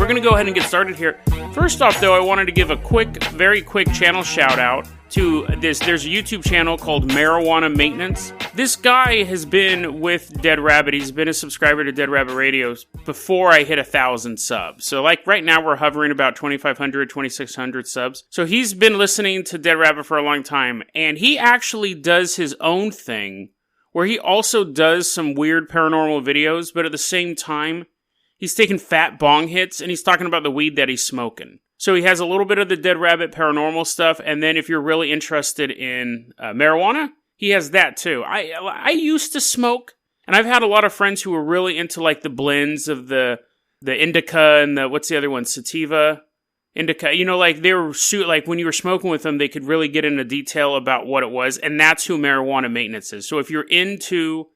we're going to go ahead and get started here. First off, though, I wanted to give a very quick channel shout-out to this. There's a YouTube channel called Marijuana Maintenance. This guy has been with Dead Rabbit. He's been a subscriber to Dead Rabbit Radio before I hit 1,000 subs. So, like, right now we're hovering about 2,500, 2,600 subs. So he's been listening to Dead Rabbit for a long time, and he actually does his own thing, where he also does some weird paranormal videos, but at the same time, he's taking fat bong hits, and he's talking about the weed that he's smoking. So he has a little bit of the Dead Rabbit paranormal stuff, and then if you're really interested in marijuana, he has that too. I used to smoke, and I've had a lot of friends who were really into like the blends of the indica and the, what's the other one, sativa, indica. You know, like they were like when you were smoking with them, they could really get into detail about what it was, and that's who Marijuana Maintenance is. So if you're into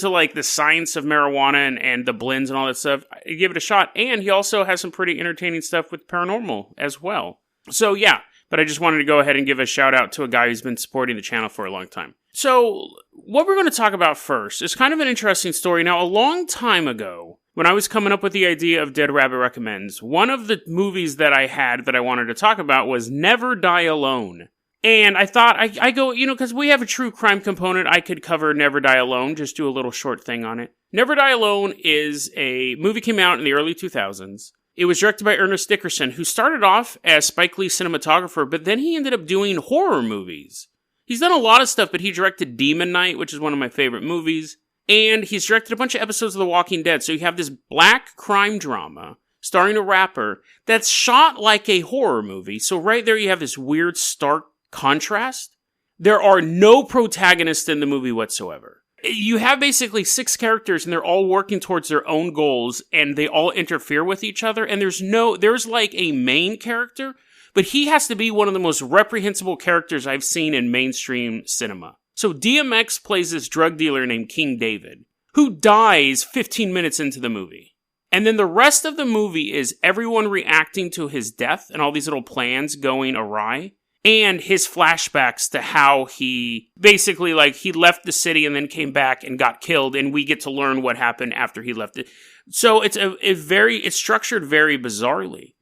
like the science of marijuana and the blends and all that stuff, give it a shot. And he also has some pretty entertaining stuff with paranormal as well. So yeah, but I just wanted to go ahead and give a shout out to a guy who's been supporting the channel for a long time. So what we're going to talk about first is kind of an interesting story. Now, a long time ago, when I was coming up with the idea of Dead Rabbit Recommends, one of the movies that I had that I wanted to talk about was Never Die Alone. And I thought, I go, you know, because we have a true crime component, I could cover Never Die Alone, just do a little short thing on it. Never Die Alone is a movie came out in the early 2000s. It was directed by Ernest Dickerson, who started off as Spike Lee's cinematographer, but then he ended up doing horror movies. He's done a lot of stuff, but he directed Demon Knight, which is one of my favorite movies. And he's directed a bunch of episodes of The Walking Dead. So you have this black crime drama starring a rapper that's shot like a horror movie. So right there you have this weird, stark contrast. There are no protagonists in the movie whatsoever. You have basically 6 characters and they're all working towards their own goals and they all interfere with each other. And there's like a main character, but he has to be one of the most reprehensible characters I've seen in mainstream cinema. So DMX plays this drug dealer named King David, who dies 15 minutes into the movie. And then the rest of the movie is everyone reacting to his death and all these little plans going awry. And his flashbacks to how he basically, like, he left the city and then came back and got killed, and we get to learn what happened after he left it. So it's structured very bizarrely.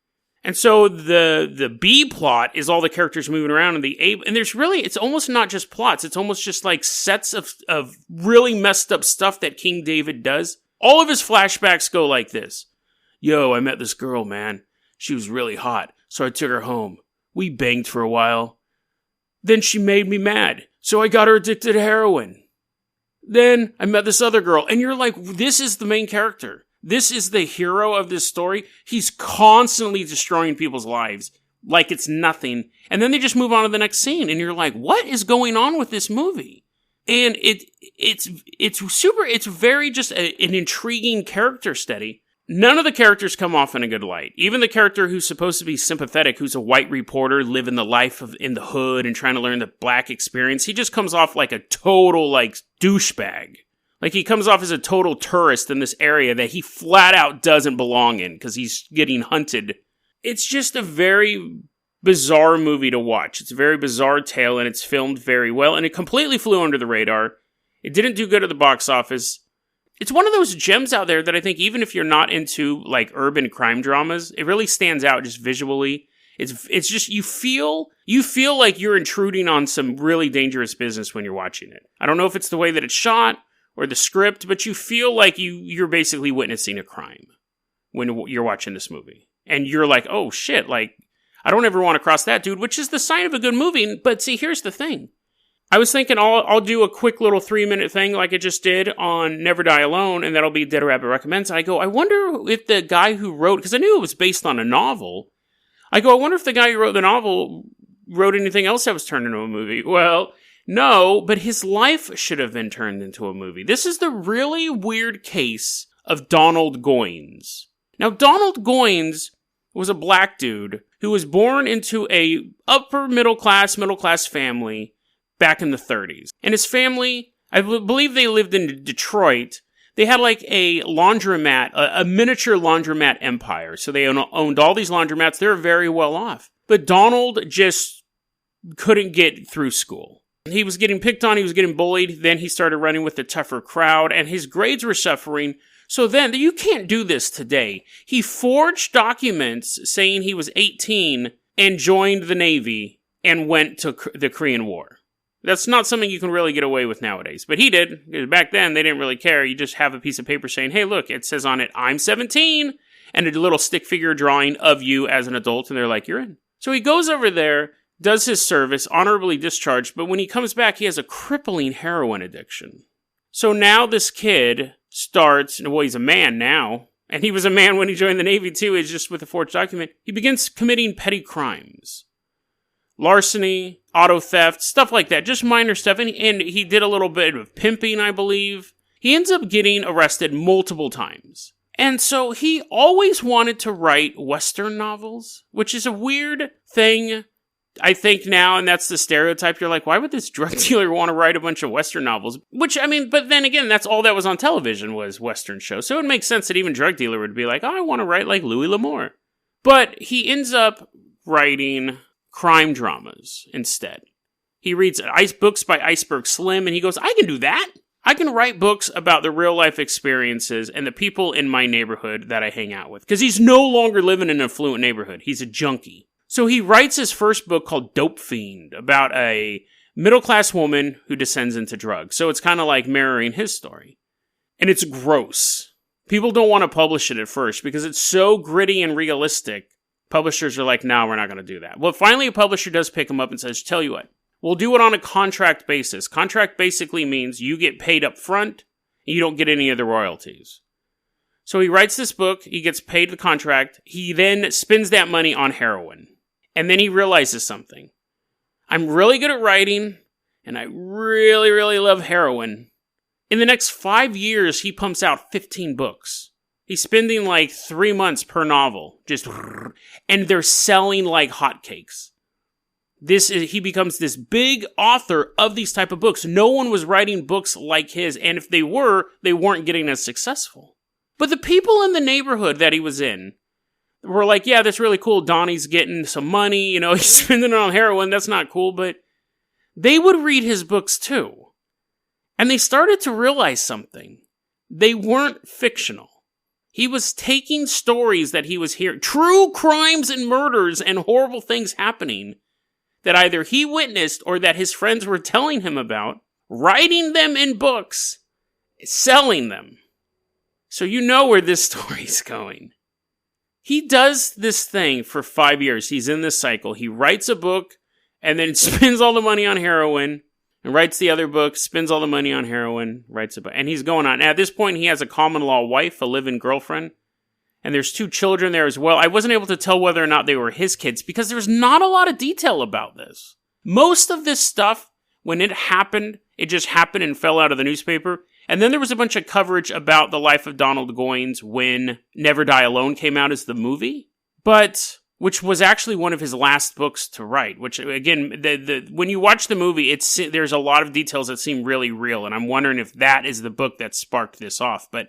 And so the B plot is all the characters moving around, and there's really, it's almost not just plots, it's almost just like sets of really messed up stuff that King David does. All of his flashbacks go like this. Yo, I met this girl, man. She was really hot, so I took her home. We banged for a while. Then she made me mad, so I got her addicted to heroin. Then I met this other girl, and you're like, this is the main character. This is the hero of this story. He's constantly destroying people's lives like it's nothing. And then they just move on to the next scene, and you're like, what is going on with this movie? And it's very just an intriguing character study. None of the characters come off in a good light. Even the character who's supposed to be sympathetic, who's a white reporter living the life in the hood and trying to learn the black experience, he just comes off like a total, like, douchebag. Like, he comes off as a total tourist in this area that he flat out doesn't belong in because he's getting hunted. It's just a very bizarre movie to watch. It's a very bizarre tale, and it's filmed very well, and it completely flew under the radar. It didn't do good at the box office. It's one of those gems out there that I think even if you're not into, like, urban crime dramas, it really stands out just visually. It's just, you feel like you're intruding on some really dangerous business when you're watching it. I don't know if it's the way that it's shot or the script, but you feel like you're basically witnessing a crime when you're watching this movie. And you're like, oh shit, like, I don't ever want to cross that dude, which is the sign of a good movie. But see, here's the thing. I was thinking I'll do a quick little 3-minute thing like I just did on Never Die Alone, and that'll be Dead Rabbit Recommends. I wonder if the guy who wrote, because I knew it was based on a novel, I wonder if the guy who wrote the novel wrote anything else that was turned into a movie. Well, no, but his life should have been turned into a movie. This is the really weird case of Donald Goines. Now, Donald Goines was a black dude who was born into a upper middle class family back in the 30s. And his family, I believe they lived in Detroit. They had like a laundromat, a miniature laundromat empire. So they owned all these laundromats. They were very well off. But Donald just couldn't get through school. He was getting picked on. He was getting bullied. Then he started running with the tougher crowd. And his grades were suffering. So then, you can't do this today. He forged documents saying he was 18 and joined the Navy and went to the Korean War. That's not something you can really get away with nowadays. But he did. Back then, they didn't really care. You just have a piece of paper saying, hey, look, it says on it, I'm 17, and a little stick figure drawing of you as an adult, and they're like, you're in. So he goes over there, does his service, honorably discharged, but when he comes back, he has a crippling heroin addiction. So now this kid starts, well, he's a man now, and he was a man when he joined the Navy too, it's just with a forged document. He begins committing petty crimes. Larceny, auto theft, stuff like that, just minor stuff, and he did a little bit of pimping, I believe. He ends up getting arrested multiple times. And so he always wanted to write Western novels, which is a weird thing, I think now, and that's the stereotype. You're like, why would this drug dealer want to write a bunch of Western novels? Which, I mean, but then again, that's all that was on television was Western shows. So it makes sense that even drug dealer would be like, oh, I want to write like Louis L'Amour. But he ends up writing crime dramas instead. He reads books by Iceberg Slim, and he goes, I can do that. I can write books about the real-life experiences and the people in my neighborhood that I hang out with. Because he's no longer living in an affluent neighborhood. He's a junkie. So he writes his first book called Dope Fiend about a middle-class woman who descends into drugs. So it's kind of like mirroring his story. And it's gross. People don't want to publish it at first because it's so gritty and realistic. Publishers are like, no, we're not going to do that. Well, finally a publisher does pick him up and says, tell you what, we'll do it on a contract basis. Contract basically means you get paid up front and you don't get any of the royalties. So he writes this book, he gets paid the contract, he then spends that money on heroin. And then he realizes something. I'm really good at writing, and I really, really love heroin. In the next 5 years, he pumps out 15 books. He's spending like 3 months per novel, and they're selling like hotcakes. He becomes this big author of these type of books. No one was writing books like his, and if they were, they weren't getting as successful. But the people in the neighborhood that he was in were like, yeah, that's really cool. Donnie's getting some money, he's spending it on heroin. That's not cool, but they would read his books too. And they started to realize something. They weren't fictional. He was taking stories that he was hearing, true crimes and murders and horrible things happening that either he witnessed or that his friends were telling him about, writing them in books, selling them. So you know where this story's going. He does this thing for 5 years. He's in this cycle. He writes a book and then spends all the money on heroin and writes the other book, spends all the money on heroin, writes a book. And he's going on. At this point, he has a common law wife, a live-in girlfriend, and there's 2 children there as well. I wasn't able to tell whether or not they were his kids because there's not a lot of detail about this. Most of this stuff, when it happened, it just happened and fell out of the newspaper. And then there was a bunch of coverage about the life of Donald Goines when Never Die Alone came out as the movie, which was actually one of his last books to write, which, again, when you watch the movie, there's a lot of details that seem really real, and I'm wondering if that is the book that sparked this off, but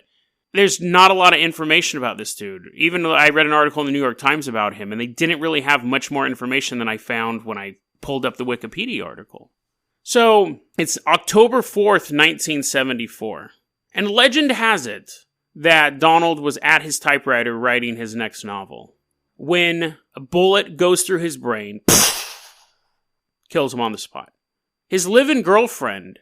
there's not a lot of information about this dude. Even though I read an article in the New York Times about him, and they didn't really have much more information than I found when I pulled up the Wikipedia article. So, it's October 4th, 1974. And legend has it that Donald was at his typewriter writing his next novel when a bullet goes through his brain, kills him on the spot. His live-in girlfriend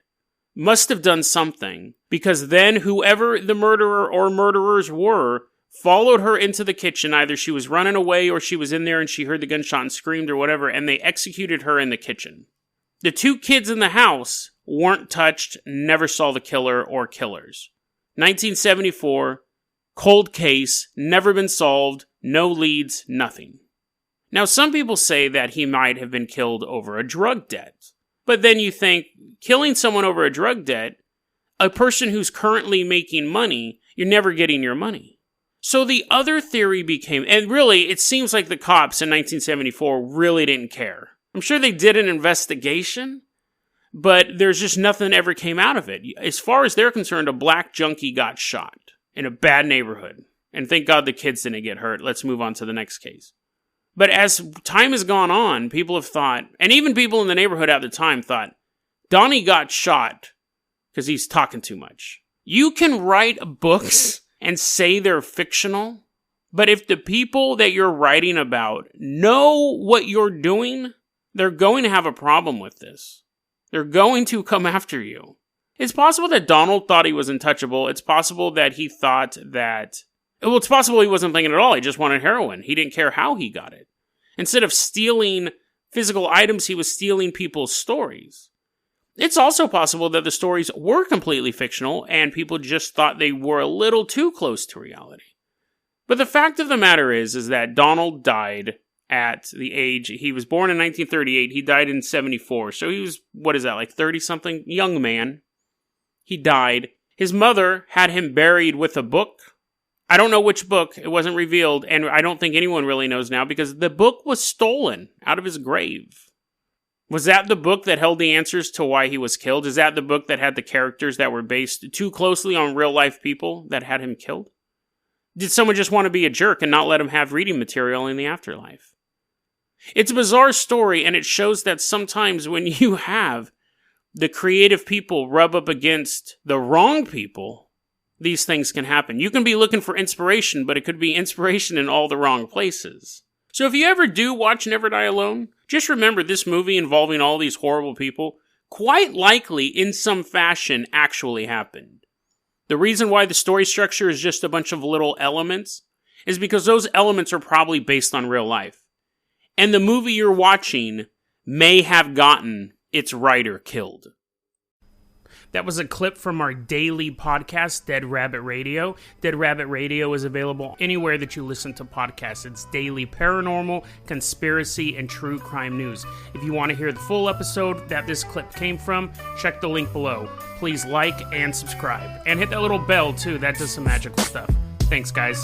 must have done something, because then whoever the murderer or murderers were followed her into the kitchen. Either she was running away or she was in there and she heard the gunshot and screamed or whatever, and they executed her in the kitchen. The 2 kids in the house weren't touched, never saw the killer or killers. 1974, cold case, never been solved, no leads, nothing. Now, some people say that he might have been killed over a drug debt. But then you think, killing someone over a drug debt, a person who's currently making money, you're never getting your money. So the other theory became, and really, it seems like the cops in 1974 really didn't care. I'm sure they did an investigation, but there's just nothing ever came out of it. As far as they're concerned, a black junkie got shot in a bad neighborhood. And thank God the kids didn't get hurt. Let's move on to the next case. But as time has gone on, people have thought, and even people in the neighborhood at the time thought, Donnie got shot because he's talking too much. You can write books and say they're fictional. But if the people that you're writing about know what you're doing, they're going to have a problem with this. They're going to come after you. It's possible that Donald thought he was untouchable. It's possible that he thought that... Well, it's possible he wasn't thinking at all. He just wanted heroin. He didn't care how he got it. Instead of stealing physical items, he was stealing people's stories. It's also possible that the stories were completely fictional and people just thought they were a little too close to reality. But the fact of the matter is that Donald died at the age, he was born in 1938, he died in 74, so he was, like 30-something? Young man. He died. His mother had him buried with a book. I don't know which book, it wasn't revealed, and I don't think anyone really knows now, because the book was stolen out of his grave. Was that the book that held the answers to why he was killed? Is that the book that had the characters that were based too closely on real-life people that had him killed? Did someone just want to be a jerk and not let him have reading material in the afterlife? It's a bizarre story, and it shows that sometimes when you have the creative people rub up against the wrong people, these things can happen. You can be looking for inspiration, but it could be inspiration in all the wrong places. So if you ever do watch Never Die Alone, just remember this movie involving all these horrible people quite likely in some fashion actually happened. The reason why the story structure is just a bunch of little elements is because those elements are probably based on real life. And the movie you're watching may have gotten its writer killed. That was a clip from our daily podcast, Dead Rabbit Radio. Dead Rabbit Radio is available anywhere that you listen to podcasts. It's daily paranormal, conspiracy, and true crime news. If you want to hear the full episode that this clip came from, check the link below. Please like and subscribe. And hit that little bell, too. That does some magical stuff. Thanks, guys.